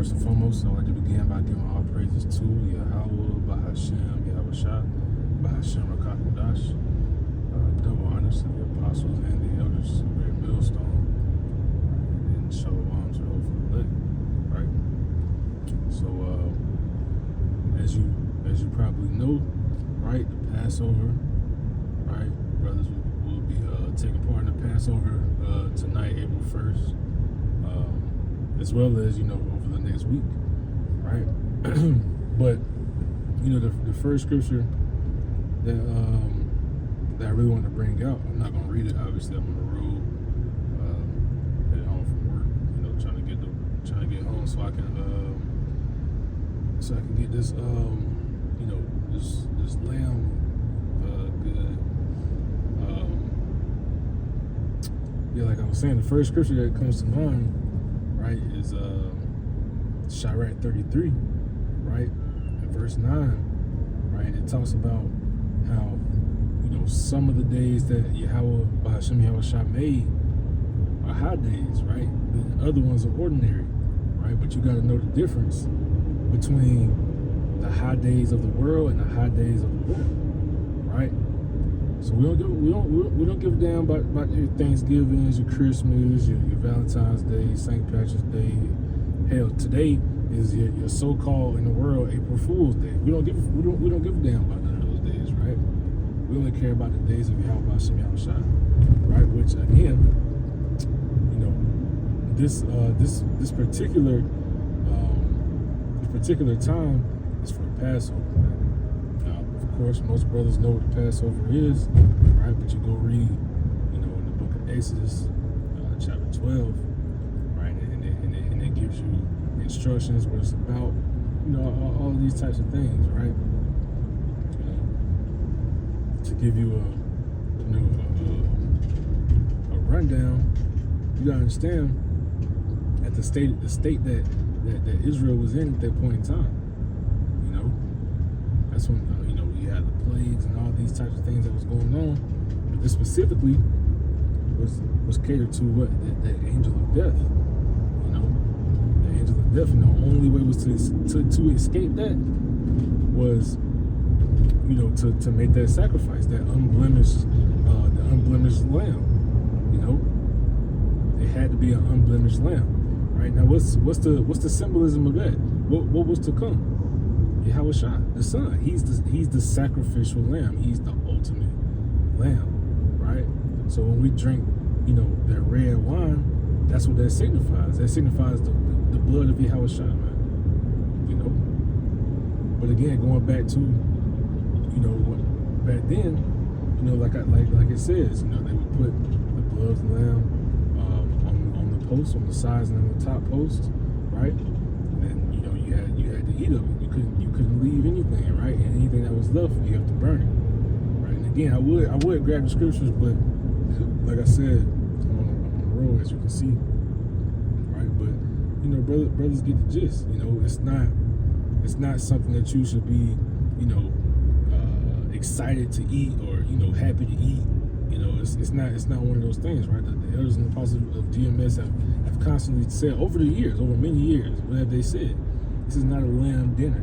First and foremost, I'd like to begin by giving all praises to Yahweh, Bahashem, Yahushua, Bahashem Rakakodash. Double honors to the apostles and the elders of their millstone, and shalom to the hopeful elect, right? So, as you probably know, right, the Passover, right, brothers will be taking part in the Passover tonight, April 1st, as well as, over the next week, right? But, the first scripture that I really want to bring out, I'm not going to read it, obviously. I'm on the road, headed home from work, trying to get home so I can get this, this lamb good. Like I was saying, the first scripture that comes to mind, right, is Sirach 33, right, in verse 9, right. It talks about how some of the days that Yahweh, Bahashem Yahushua made are high days, right? The other ones are ordinary, right? But you got to know the difference between the high days of the world and the high days of the Lord, right? So we don't give a damn about your Thanksgivings, your Christmas, your Valentine's Day, St. Patrick's Day. Hell, today is your so-called in the world April Fool's Day. We don't give a damn about none of those days, right? We only care about the days of Yahweh Hashem Yahushua, right? Which again, this particular time is for the Passover. Right? Now, of course, most brothers know what the Passover is, right? But you go read, in the book of Exodus, chapter 12, right? And it gives you instructions what it's about, all of these types of things, right? To give you a rundown, you gotta understand at the state that Israel was in at that point in time. That's when you had the plagues and all these types of things that was going on. But this specifically was catered to what that angel of death. The angel of death, and the only way was to escape that was to make that sacrifice, that unblemished lamb. It had to be an unblemished lamb, right? Now, what's the symbolism of that? What was to come? Yahushua, the Son. He's the sacrificial lamb. He's the ultimate lamb, right? So when we drink, that red wine, that's what that signifies. That signifies the blood of Yahushua, man. But again, going back to back then, like it says, they would put the blood of the lamb on the post, on the sides and on the top post, right? And you had to eat of it. You couldn't leave anything, right? And anything that was left, you have to burn it, right? And again, I would grab the scriptures, but like I said, I'm on the road, as you can see, right? But brothers get the gist. It's not something that you should be, excited to eat or happy to eat. It's not one of those things, right? The elders and apostles of GMS have constantly said over the years, over many years, what have they said? This is not a lamb dinner.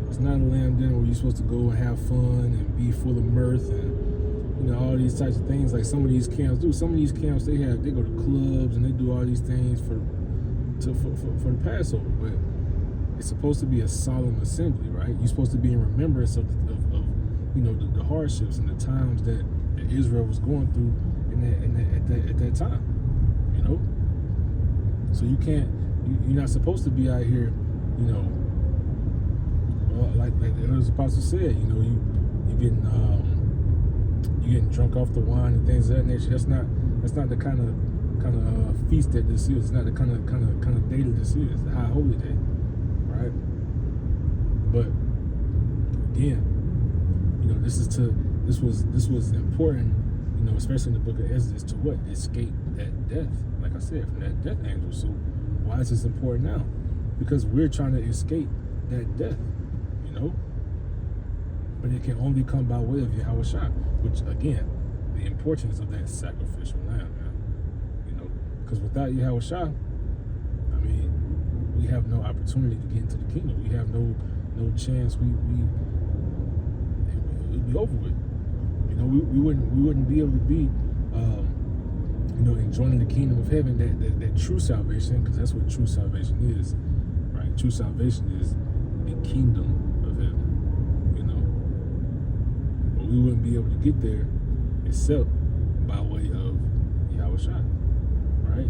It's not a lamb dinner where you're supposed to go and have fun and be full of mirth and all these types of things like some of these camps do. Some of these camps they go to clubs and they do all these things for the Passover, but it's supposed to be a solemn assembly, right? You're supposed to be in remembrance of the hardships and the times that Israel was going through at that time, So you're not supposed to be out here, like the apostle said, you're getting drunk off the wine and things of that nature. That's not the kind of feast that this is. It's not the kind of day that this is, the high holy day. Right? But again, this was important, especially in the book of Exodus, to what? Escape that death, like I said, from that death angel. So why is this important now? Because we're trying to escape that death, but it can only come by way of Yahushua, which again, the importance of that sacrificial lamb, man. Because without Yahushua, we have no opportunity to get into the kingdom. We have no chance. It would be over with. You know, we wouldn't be able to be enjoying the kingdom of heaven, that true salvation, because that's what true salvation is, right? True salvation is the kingdom of heaven, but we wouldn't be able to get there except by way of Yahushua, right?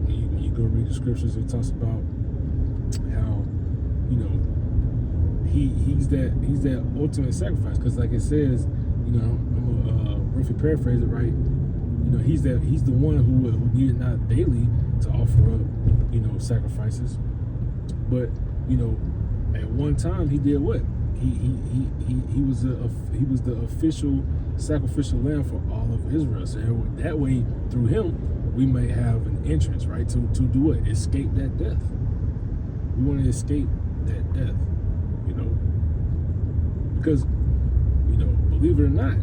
When you go read the scriptures, it talks about how, he's that ultimate sacrifice, because like it says, I'm gonna roughly paraphrase it, right? He's the one who needed not daily to offer up, sacrifices, but at one time he did what? He was the official sacrificial lamb for all of Israel. So that way, through him, we may have an entrance, right? To do what? Escape that death. We want to escape that death, because believe it or not,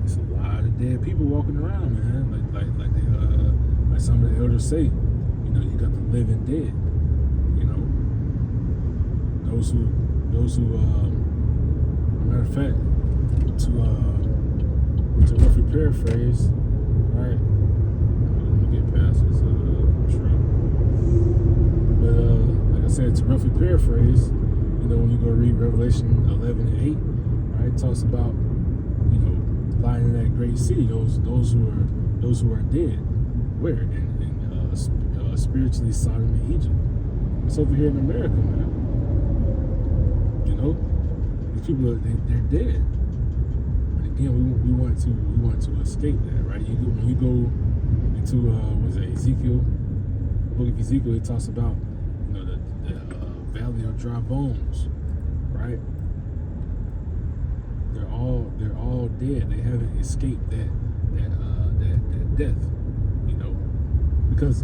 it's a lot of dead people walking around, man. Like some of the elders say, you got the living dead. Those who matter of fact, to roughly paraphrase, right? Let me get past this intro. But like I said, to roughly paraphrase, when you go read Revelation 11 and 8, right, it talks about lying in that great city, those who are dead. Where? In spiritually Sodom and Egypt. It's over here in America, man. These people they're dead. But again, we want to escape that, right? When you go into Ezekiel, the book of Ezekiel, it talks about the valley of dry bones, right? They're all dead. They haven't escaped that death, because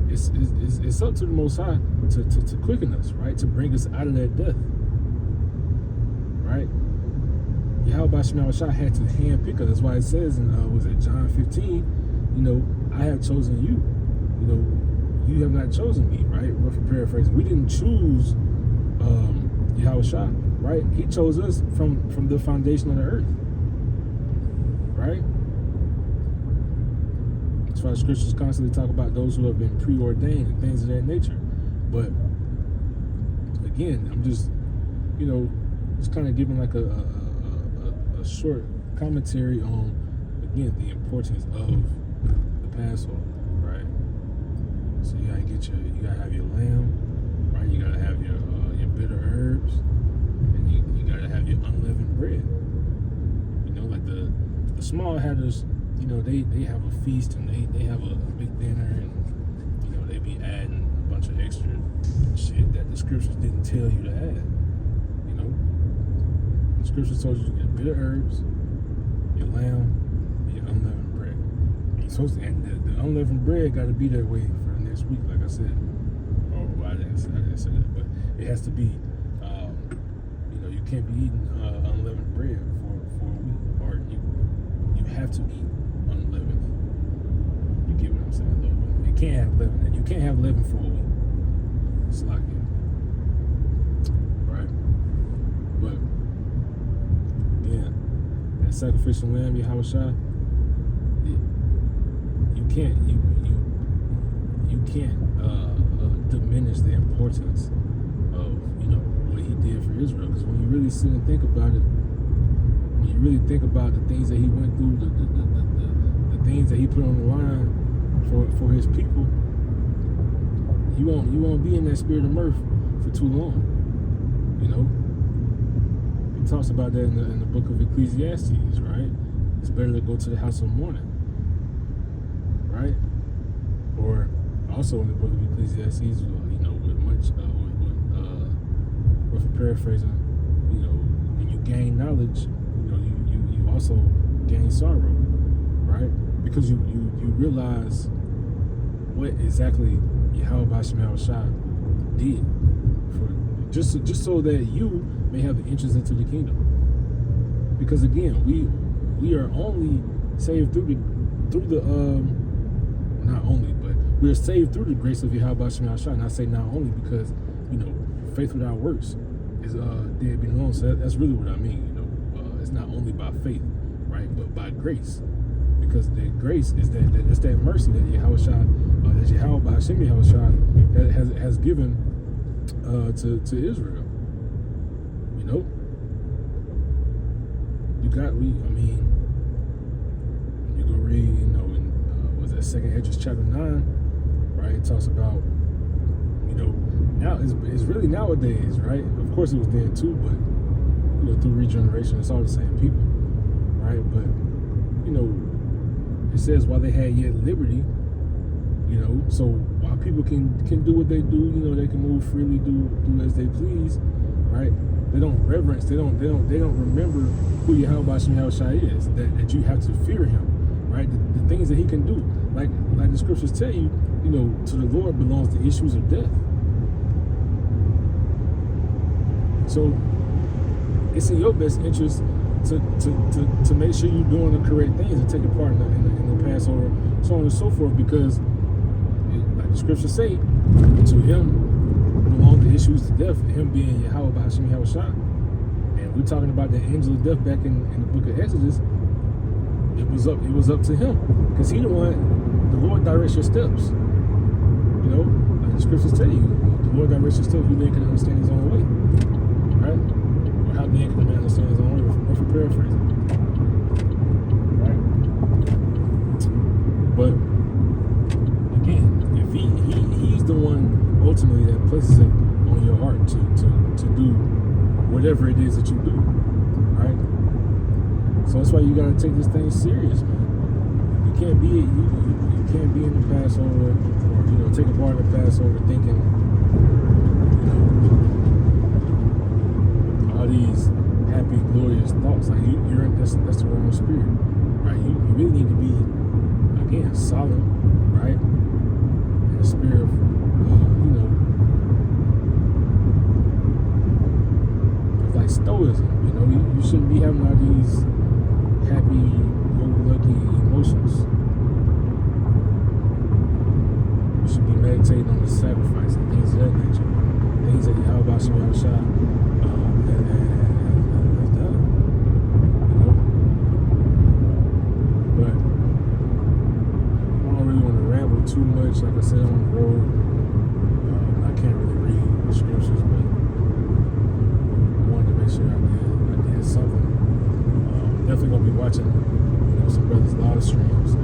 it's up to the Most High to quicken us, right? To bring us out of that death, right? Yahweh Shah had to handpick us. That's why it says in John 15, I have chosen you. You have not chosen me, right? Roughly paraphrasing. We didn't choose Yahweh Shah, right? He chose us from the foundation of the earth, right? That's why the scriptures constantly talk about those who have been preordained and things of that nature. But again, I'm just kind of giving like a short commentary on, again, the importance of the Passover, right? So you gotta have your lamb, right? You gotta have your bitter herbs, and you gotta have your unleavened bread. Like the small hatters, they have a feast and they have a big dinner, and they be adding a bunch of extra shit that the scriptures didn't tell you to add. The scriptures told you to get bitter herbs, your lamb, and your unleavened bread. And the unleavened bread got to be that way for the next week, like I said. Oh, well, I didn't say that, but it has to be. You can't be eating unleavened bread for a week, or you have to eat unleavened. You get what I'm saying, though. You can't have leaven. You can't have leaven for a week. It's like it, right? But yeah, that sacrificial lamb, Yahushua, you can't diminish the importance of what he did for Israel. Because when you really sit and think about it, when you really think about the things that he went through, the things that he put on the line for his people, you won't be in that spirit of mirth for too long. He talks about that in the book of Ecclesiastes, right? It's better to go to the house of mourning, right? Or also in the book of Ecclesiastes, with much rough paraphrasing, when you gain knowledge, you also gain sorrow, right? Because you realize what exactly Yahweh Shah did for just so that you may have an interest into the kingdom. Because again, we are only saved through the not only, but we're saved through the grace of Yahweh Shem Yahshua. And I say not only because, faith without works is dead being alone. So that's really what I mean. It's not only by faith, right, but by grace, because that grace is that's that mercy that Yahweh Shem Yahshua has given to Israel. You go read, in was that 2nd Esdras chapter 9, right? It talks about, now it's really nowadays, right? Of course it was then too, but through regeneration, it's all the same people, right? But it says while they had yet liberty, so while people can do what they do, they can move freely, do as they please, right? They don't reverence, they don't remember who Yahweh Shem Yahshua is, that you have to fear him, right? The things that he can do, like the scriptures tell you, to the Lord belongs the issues of death. So it's in your best interest to make sure you're doing the correct things and taking part in the Passover, so on and so forth, because like the scriptures say, to him belong the issues to death, him being Yahweh Shem Yahshua. And we're talking about the angel of death back in the book of Exodus. It was up to him, because he the Lord directs your steps. Like the scriptures tell you, the Lord directs your steps, who then can understand his own way, right? Or how then can a man understand his own way, or for paraphrasing, right? But again, if he's the one ultimately that places it on your heart to do whatever it is that you do, right? So that's why you gotta take this thing serious, man. You can't be in the Passover, or take a part of the Passover thinking, all these happy, glorious thoughts. Like you're in that's the wrong spirit, right? You really need to be, again, solemn, right? In the spirit of like stoicism. You shouldn't be having all these happy, go-lucky emotions. You should be meditating on the sacrifice and things of that nature. Things that Yahweh Shem Yahshua has done. But I don't really want to ramble too much. Like I said, on the road, I can't really read the scriptures, but make sure I did something. Definitely gonna be watching, some brothers' live streams.